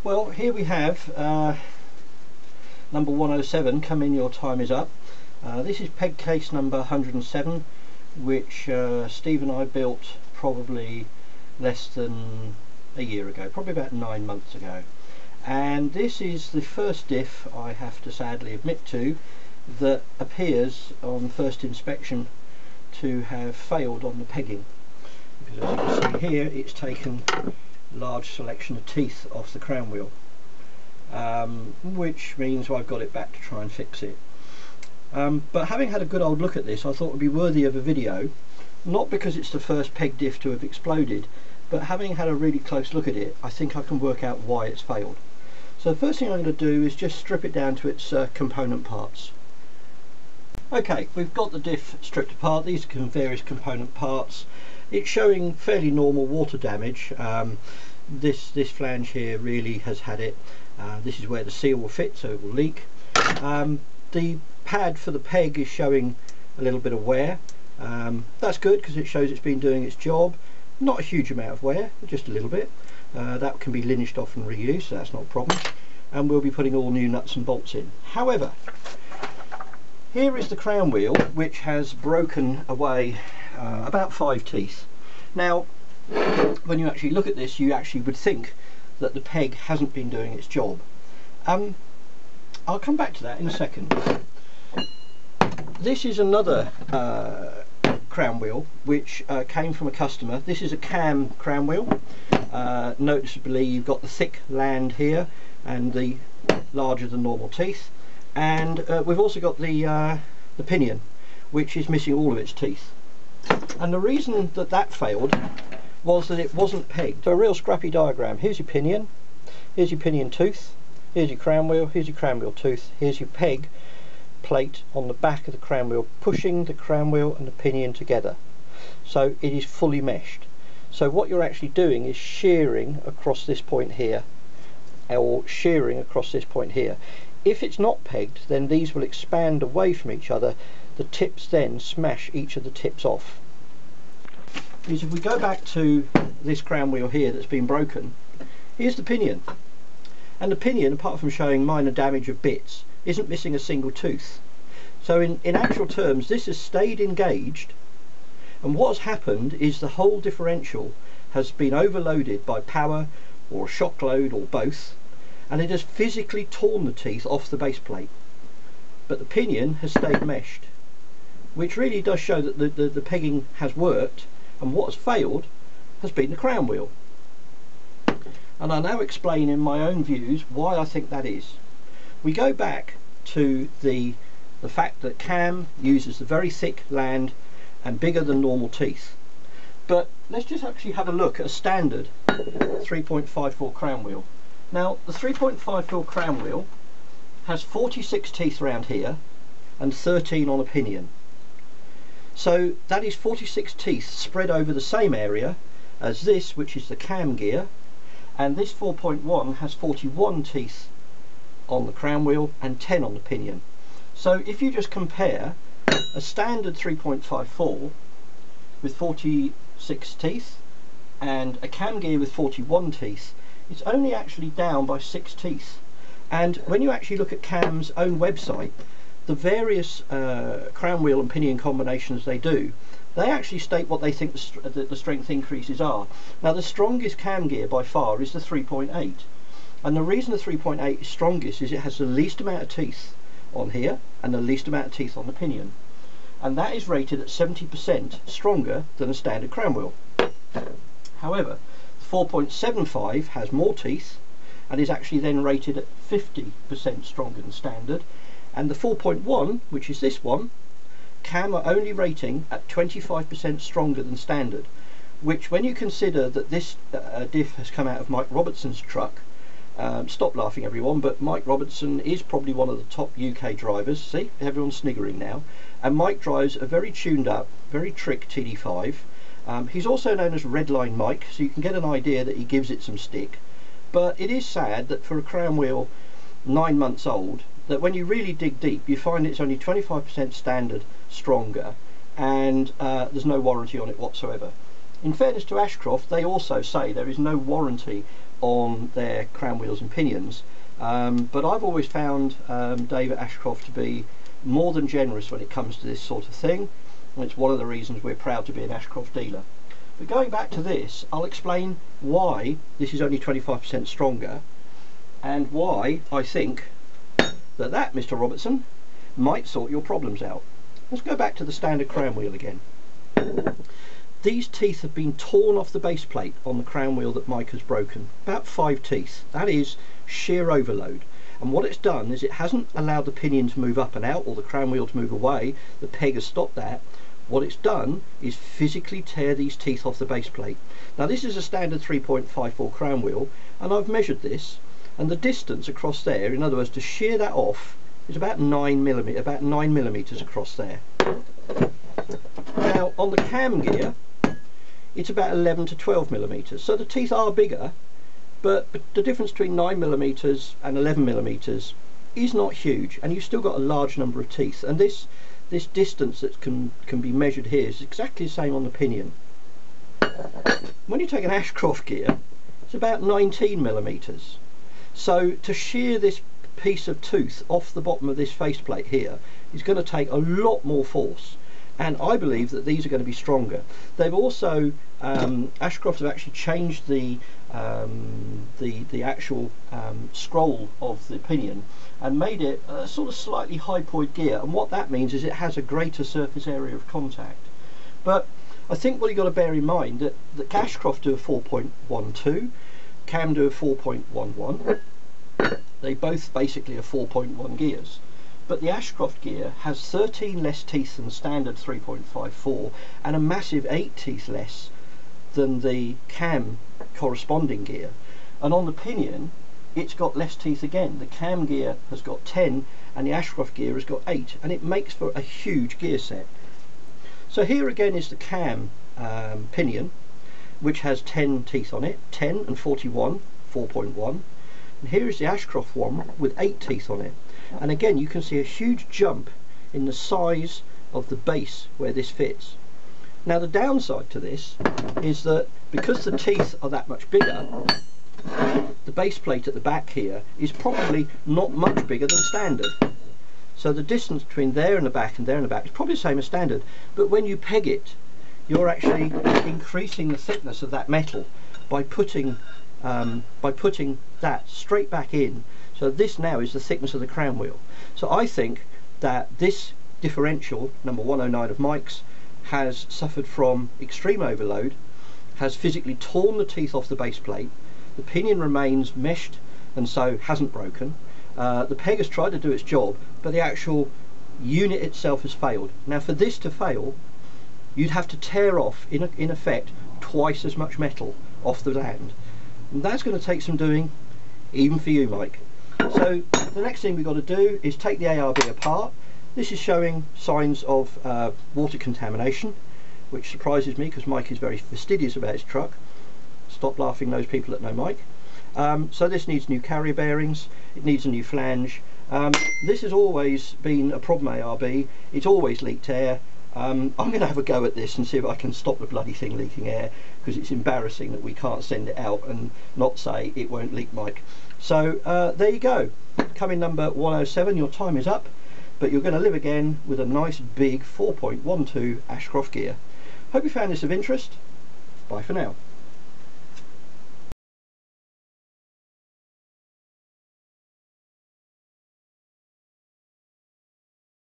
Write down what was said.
Well, here we have number 107, come in, your time is up. This is peg case number 107, which Steve and I built probably less than a year ago, probably about 9 months ago. And this is the first diff, I have to sadly admit to, that appears on first inspection to have failed on the pegging. Because as you can see here, it's taken a large selection of teeth off the crown wheel, which means I've got it back to try and fix it. But having had a good old look at this, I thought it would be worthy of a video, not because it's the first peg diff to have exploded, but having had a really close look at it, I think I can work out why it's failed. So the first thing I'm going to do is just strip it down to its component parts. Okay, we've got the diff stripped apart. These are various component parts. It's showing fairly normal water damage. This flange here really has had it. This is where the seal will fit, so it will leak. The pad for the peg is showing a little bit of wear. That's good because it shows it's been doing its job. Not a huge amount of wear, just a little bit. That can be linished off and reused, so that's not a problem. And we'll be putting all new nuts and bolts in. However, here is the crown wheel, which has broken away about 5 teeth. Now, when you actually look at this, you actually would think that the peg hasn't been doing its job. I'll come back to that in a second. This is another crown wheel which came from a customer. This is a cam crown wheel. Noticeably you've got the thick land here and the larger than normal teeth, and we've also got the pinion, which is missing all of its teeth. And the reason that that failed was that it wasn't pegged. So a real scrappy diagram. Here's your pinion tooth, here's your crown wheel, here's your crown wheel tooth, here's your peg plate on the back of the crown wheel, pushing the crown wheel and the pinion together. So it is fully meshed. So what you're actually doing is shearing across this point here, or shearing across this point here. If it's not pegged, then these will expand away from each other. The tips then smash each of the tips off. Because if we go back to this crown wheel here that's been broken, here's the pinion. And the pinion, apart from showing minor damage of bits, isn't missing a single tooth. So in actual terms, this has stayed engaged, and what's happened is the whole differential has been overloaded by power or shock load or both, and it has physically torn the teeth off the base plate. But the pinion has stayed meshed, which really does show that the pegging has worked, and what has failed has been the crown wheel. And I'll now explain in my own views why I think that is. We go back to the fact that cam uses the very thick land and bigger than normal teeth. But let's just actually have a look at a standard 3.54 crown wheel. Now the 3.54 crown wheel has 46 teeth around here and 13 on a pinion. So that is 46 teeth spread over the same area as this, which is the cam gear, and this 4.1 has 41 teeth on the crown wheel and 10 on the pinion. So if you just compare a standard 3.54 with 46 teeth and a cam gear with 41 teeth, it's only actually down by 6 teeth. And when you actually look at Cam's own website, the various crown wheel and pinion combinations they do, they actually state what they think the strength increases are. Now the strongest cam gear by far is the 3.8. And the reason the 3.8 is strongest is it has the least amount of teeth on here and the least amount of teeth on the pinion. And that is rated at 70% stronger than a standard crown wheel. However, the 4.75 has more teeth and is actually then rated at 50% stronger than standard. And the 4.1, which is this one, cam are only rating at 25% stronger than standard. Which, when you consider that this diff has come out of Mike Robertson's truck, stop laughing everyone, but Mike Robertson is probably one of the top UK drivers. See, everyone's sniggering now. And Mike drives a very tuned up, very trick TD5. He's also known as Redline Mike, so you can get an idea that he gives it some stick. But it is sad that for a crown wheel 9 months old, that when you really dig deep, you find it's only 25% standard stronger, and there's no warranty on it whatsoever. In fairness to Ashcroft, they also say there is no warranty on their crown wheels and pinions, but I've always found Dave at Ashcroft to be more than generous when it comes to this sort of thing, and it's one of the reasons we're proud to be an Ashcroft dealer. But going back to this, I'll explain why this is only 25% stronger, and why I think that Mr. Robertson, might sort your problems out. Let's go back to the standard crown wheel again. These teeth have been torn off the base plate on the crown wheel that Mike has broken. About 5 teeth. That is shear overload. And what it's done is it hasn't allowed the pinion to move up and out or the crown wheel to move away. The peg has stopped that. What it's done is physically tear these teeth off the base plate. Now this is a standard 3.54 crown wheel, and I've measured this, and the distance across there, in other words to shear that off, is about 9 millimeters across there. Now on the cam gear it's about 11 to 12 millimeters, so the teeth are bigger, but the difference between 9 millimeters and 11 millimeters is not huge, and you've still got a large number of teeth. And this distance that can be measured here is exactly the same on the pinion. When you take an Ashcroft gear, it's about 19 millimeters. So to shear this piece of tooth off the bottom of this faceplate here is going to take a lot more force, and I believe that these are going to be stronger. They've also Ashcroft have actually changed the actual scroll of the pinion and made it a sort of slightly hypoid gear, and what that means is it has a greater surface area of contact. But I think what you've got to bear in mind that Ashcroft do a 4.12, Cam do a 4.11. They both basically are 4.1 gears, but the Ashcroft gear has 13 less teeth than standard 3.54 and a massive 8 teeth less than the Cam corresponding gear. And on the pinion it's got less teeth again. The Cam gear has got 10 and the Ashcroft gear has got 8, and it makes for a huge gear set. So here again is the Cam pinion, which has 10 teeth on it, 10 and 41, 4.1. And here is the Ashcroft one with 8 teeth on it, and again you can see a huge jump in the size of the base where this fits. Now the downside to this is that because the teeth are that much bigger, the base plate at the back here is probably not much bigger than standard. So the distance between there and the back and there and the back is probably the same as standard, but when you peg it, you're actually increasing the thickness of that metal by putting that straight back in. So this now is the thickness of the crown wheel. So I think that this differential number 109 of Mike's has suffered from extreme overload, has physically torn the teeth off the base plate, the pinion remains meshed and so hasn't broken, the peg has tried to do its job, but the actual unit itself has failed. Now for this to fail, you'd have to tear off in effect twice as much metal off the land, and that's going to take some doing, even for you, Mike. So the next thing we've got to do is take the ARB apart. This is showing signs of water contamination, which surprises me because Mike is very fastidious about his truck. Stop laughing, those people that know Mike. So this needs new carrier bearings, it needs a new flange. This has always been a problem, ARB. It's always leaked air. I'm going to have a go at this and see if I can stop the bloody thing leaking air, because it's embarrassing that we can't send it out and not say it won't leak, Mike. So there you go. Coming number 107, your time is up, but you're going to live again with a nice big 4.12 Ashcroft gear. Hope you found this of interest. Bye for now.